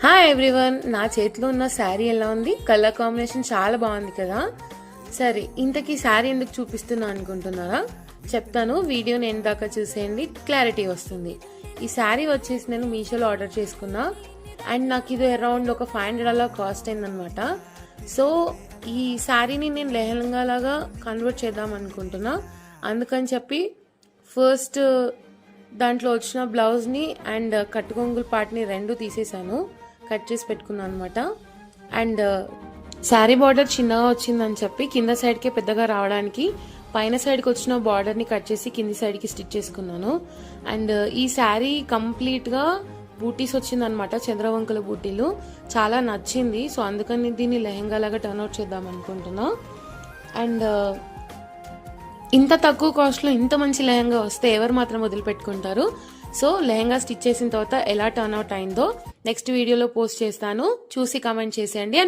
Hi everyone, నా చేతిలో ఉన్న శారీ ఎలా ఉంది? కలర్ కాంబినేషన్ చాలా బాగుంది కదా. సరే, ఇంతకీ శారీ ఎందుకు చూపిస్తున్నా అనుకుంటున్నారా? చెప్తాను, వీడియోని ఎండ్ దాకా చూసేయండి, క్లారిటీ వస్తుంది. ఈ శారీ వచ్చేసి నేను మీషోలో ఆర్డర్ చేసుకున్నా అండ్ నాకు ఇది అరౌండ్ ఒక 500 అలా కాస్ట్ అయిందనమాట. సో ఈ శారీని నేను లెహంగా లాగా కన్వర్ట్ చేద్దాం అనుకుంటున్నా. అందుకని చెప్పి ఫస్ట్ దాంట్లో వచ్చిన బ్లౌజ్ని అండ్ కట్టుకొంగుల పార్ట్ని రెండు తీసేసాను, కట్ చేసి పెట్టుకున్నాను అనమాట. అండ్ శారీ బార్డర్ చిన్నగా వచ్చిందని చెప్పి కింద సైడ్కే పెద్దగా రావడానికి పైన సైడ్కి వచ్చిన బార్డర్ని కట్ చేసి కింది సైడ్కి స్టిచ్ చేసుకున్నాను. అండ్ ఈ శారీ కంప్లీట్గా బూటీస్ వచ్చిందనమాట, చంద్రవంకల బూటీలు. చాలా నచ్చింది, సో అందుకని దీన్ని లెహంగా లాగా టర్న్అవుట్ చేద్దాం అనుకుంటున్నా. అండ్ ఇంత తక్కువ కాస్ట్లో ఇంత మంచి లెహంగా వస్తే ఎవరు మాత్రం వదిలిపెట్టుకుంటారు. సో లెహంగా స్టిచ్ చేసిన తర్వాత ఎలా టర్న్అవుట్ అయిందో నెక్స్ట్ వీడియోలో పోస్ట్ చేస్తాను, చూసి కామెంట్ చేసేయండి.